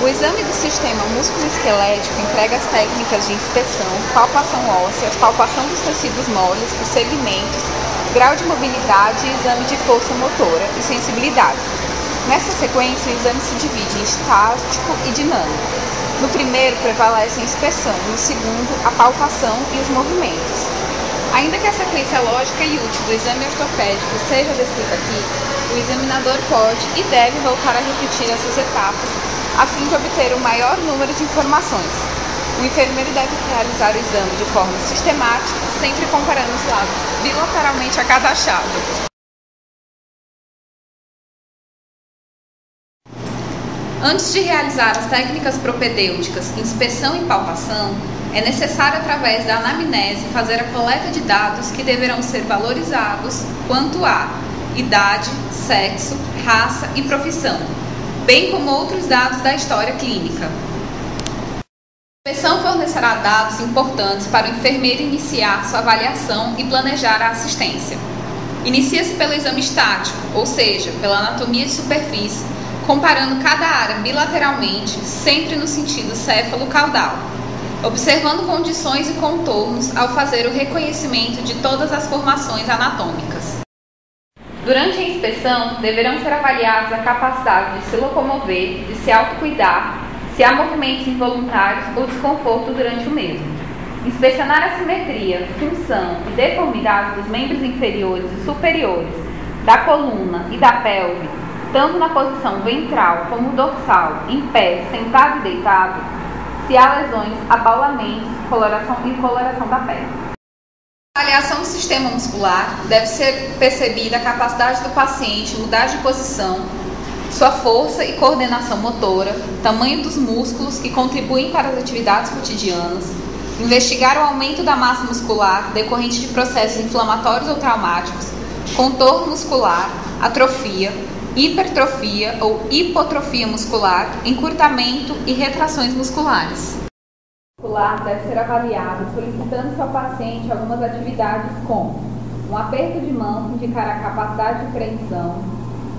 O exame do sistema músculo-esquelético emprega as técnicas de inspeção, palpação óssea, palpação dos tecidos moles, dos segmentos, grau de mobilidade e exame de força motora e sensibilidade. Nessa sequência, o exame se divide em estático e dinâmico. No primeiro, prevalece a inspeção, no segundo, a palpação e os movimentos. Ainda que a sequência lógica e útil do exame ortopédico seja descrita aqui, o examinador pode e deve voltar a repetir essas etapas a fim de obter o maior número de informações. O enfermeiro deve realizar o exame de forma sistemática, sempre comparando os lados bilateralmente a cada achado. Antes de realizar as técnicas propedêuticas, inspeção e palpação, é necessário, através da anamnese, fazer a coleta de dados que deverão ser valorizados quanto a idade, sexo, raça e profissão, bem como outros dados da história clínica. A inspeção fornecerá dados importantes para o enfermeiro iniciar sua avaliação e planejar a assistência. Inicia-se pelo exame estático, ou seja, pela anatomia de superfície, comparando cada área bilateralmente, sempre no sentido céfalo-caudal, observando condições e contornos ao fazer o reconhecimento de todas as formações anatômicas. Durante a inspeção, deverão ser avaliados a capacidade de se locomover, de se autocuidar, se há movimentos involuntários ou desconforto durante o mesmo. Inspecionar a simetria, função e deformidade dos membros inferiores e superiores, da coluna e da pelve, tanto na posição ventral como dorsal, em pé, sentado e deitado, se há lesões, abaulamentos, coloração e coloração da pele. Na avaliação do sistema muscular, deve ser percebida a capacidade do paciente mudar de posição, sua força e coordenação motora, tamanho dos músculos que contribuem para as atividades cotidianas, investigar o aumento da massa muscular decorrente de processos inflamatórios ou traumáticos, contorno muscular, atrofia, hipertrofia ou hipotrofia muscular, encurtamento e retrações musculares. O muscular deve ser avaliado solicitando-se ao paciente algumas atividades como um aperto de mão que indicará a capacidade de preensão,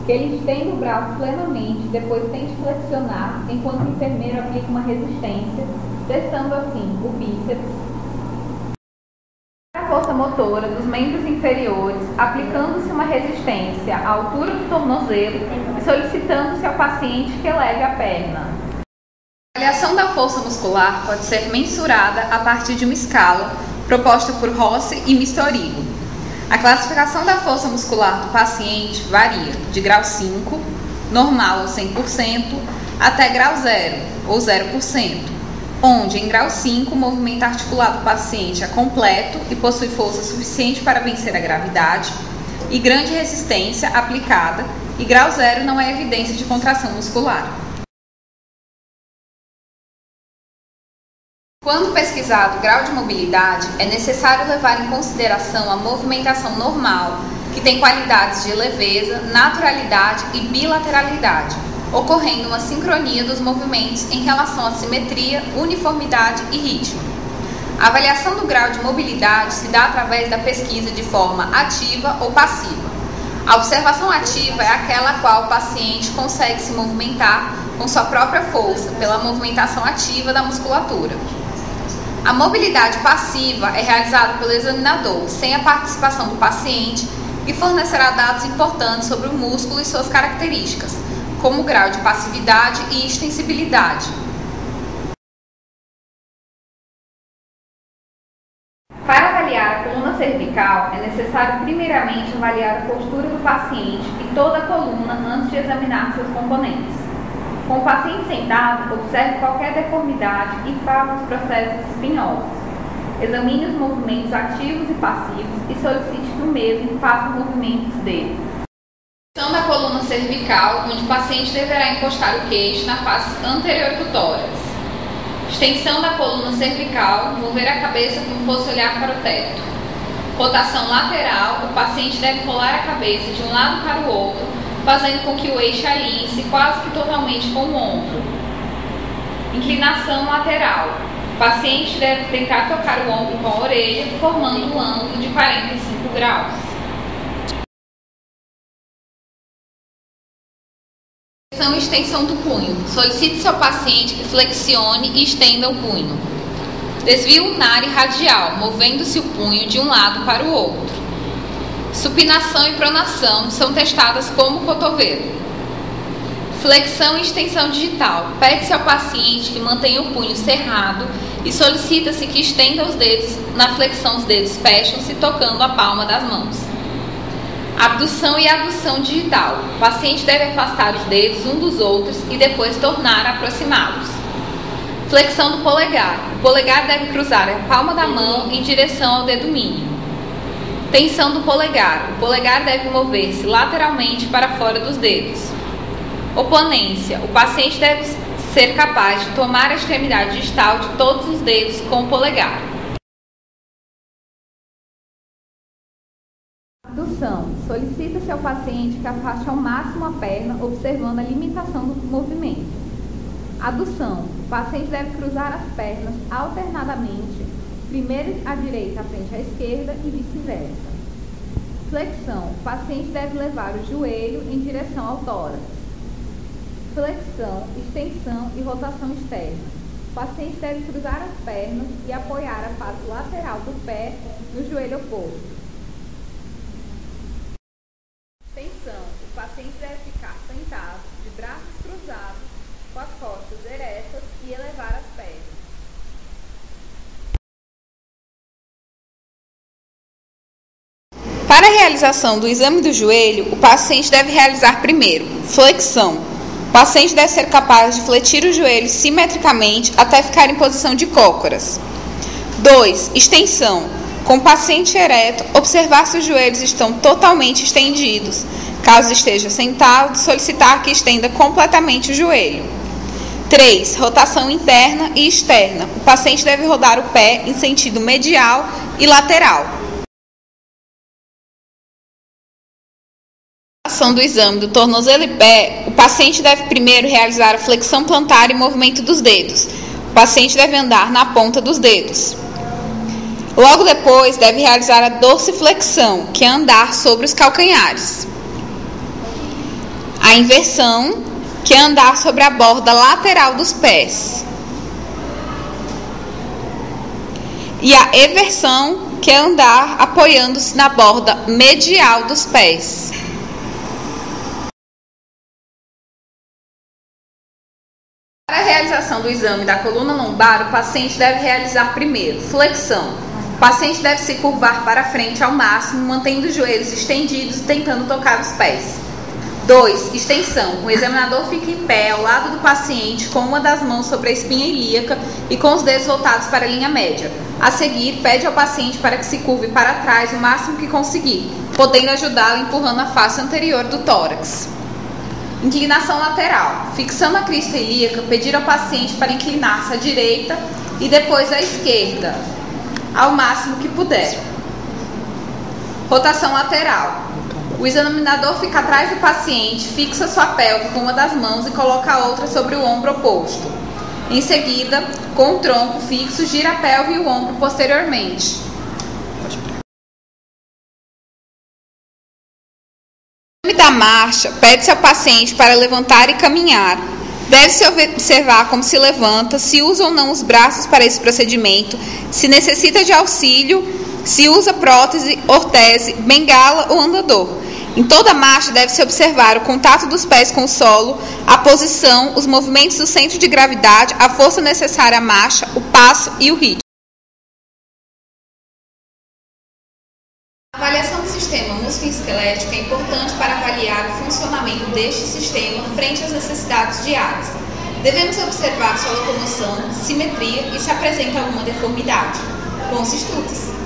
que ele estenda o braço plenamente, depois tente flexionar enquanto o enfermeiro aplica uma resistência, testando assim o bíceps. A força motora dos membros inferiores, aplicando-se uma resistência à altura do tornozelo e solicitando-se ao paciente que eleve a perna. A avaliação da força muscular pode ser mensurada a partir de uma escala proposta por Rossi e Mistorigo. A classificação da força muscular do paciente varia de grau 5, normal ou 100%, até grau 0 ou 0%, onde em grau 5 o movimento articular do paciente é completo e possui força suficiente para vencer a gravidade e grande resistência aplicada, e grau 0 não é evidência de contração muscular. Quando pesquisado o grau de mobilidade, é necessário levar em consideração a movimentação normal, que tem qualidades de leveza, naturalidade e bilateralidade, ocorrendo uma sincronia dos movimentos em relação à simetria, uniformidade e ritmo. A avaliação do grau de mobilidade se dá através da pesquisa de forma ativa ou passiva. A observação ativa é aquela a qual o paciente consegue se movimentar com sua própria força, pela movimentação ativa da musculatura. A mobilidade passiva é realizada pelo examinador, sem a participação do paciente, e fornecerá dados importantes sobre o músculo e suas características, como o grau de passividade e extensibilidade. Para avaliar a coluna cervical, é necessário primeiramente avaliar a postura do paciente e toda a coluna antes de examinar seus componentes. Com o paciente sentado, observe qualquer deformidade e faça os processos espinhosos. Examine os movimentos ativos e passivos e solicite que o mesmo faça os movimentos dele. Extensão da coluna cervical, onde o paciente deverá encostar o queixo na face anterior do tórax. Extensão da coluna cervical, mover a cabeça como fosse olhar para o teto. Rotação lateral, o paciente deve rolar a cabeça de um lado para o outro, fazendo com que o eixo alinhe-se quase que totalmente com o ombro. Inclinação lateral. O paciente deve tentar tocar o ombro com a orelha, formando um ângulo de 45 graus. Flexão e extensão do punho. Solicite seu paciente que flexione e estenda o punho. Desvio ulnar e radial, movendo-se o punho de um lado para o outro. Supinação e pronação são testadas como cotovelo. Flexão e extensão digital. Pede-se ao paciente que mantenha o punho cerrado e solicita-se que estenda os dedos. Na flexão, os dedos fecham-se tocando a palma das mãos. Abdução e adução digital. O paciente deve afastar os dedos um dos outros e depois tornar a aproximá-los. Flexão do polegar. O polegar deve cruzar a palma da mão em direção ao dedo mínimo. Tensão do polegar. O polegar deve mover-se lateralmente para fora dos dedos. Oponência. O paciente deve ser capaz de tomar a extremidade distal de todos os dedos com o polegar. Abdução. Solicita-se ao paciente que afaste ao máximo a perna, observando a limitação do movimento. Adução. O paciente deve cruzar as pernas alternadamente, primeiro à direita frente à esquerda e vice-versa. Flexão. O paciente deve levar o joelho em direção ao tórax. Flexão, extensão e rotação externa. O paciente deve cruzar as pernas e apoiar a face lateral do pé no joelho oposto. Extensão. O paciente deve ficar sentado, de braços cruzados, com as costas eretas e elevar as pernas. Para a realização do exame do joelho, o paciente deve realizar primeiro flexão. O paciente deve ser capaz de fletir os joelhos simetricamente até ficar em posição de cócoras. 2. Extensão. Com o paciente ereto, observar se os joelhos estão totalmente estendidos. Caso esteja sentado, solicitar que estenda completamente o joelho. 3. Rotação interna e externa. O paciente deve rodar o pé em sentido medial e lateral. Do exame do tornozelo e pé, o paciente deve primeiro realizar a flexão plantar e movimento dos dedos. O paciente deve andar na ponta dos dedos. Logo depois, deve realizar a dorsiflexão, que é andar sobre os calcanhares. A inversão, que é andar sobre a borda lateral dos pés. E a eversão, que é andar apoiando-se na borda medial dos pés. Para a realização do exame da coluna lombar, o paciente deve realizar primeiro flexão. O paciente deve se curvar para frente ao máximo, mantendo os joelhos estendidos e tentando tocar os pés. 2. Extensão. O examinador fica em pé ao lado do paciente com uma das mãos sobre a espinha ilíaca e com os dedos voltados para a linha média. A seguir, pede ao paciente para que se curve para trás o máximo que conseguir, podendo ajudá-lo empurrando a face anterior do tórax. Inclinação lateral. Fixando a crista ilíaca, pedir ao paciente para inclinar-se à direita e depois à esquerda, ao máximo que puder. Rotação lateral. O examinador fica atrás do paciente, fixa sua pelve com uma das mãos e coloca a outra sobre o ombro oposto. Em seguida, com o tronco fixo, gira a pelve e o ombro posteriormente. No exame da marcha, pede-se ao paciente para levantar e caminhar. Deve-se observar como se levanta, se usa ou não os braços para esse procedimento, se necessita de auxílio, se usa prótese, ortese, bengala ou andador. Em toda marcha deve-se observar o contato dos pés com o solo, a posição, os movimentos do centro de gravidade, a força necessária à marcha, o passo e o ritmo. A avaliação do sistema musculoesquelético é importante para avaliar o funcionamento deste sistema frente às necessidades diárias. Devemos observar sua locomoção, simetria e se apresenta alguma deformidade. Bons estudos!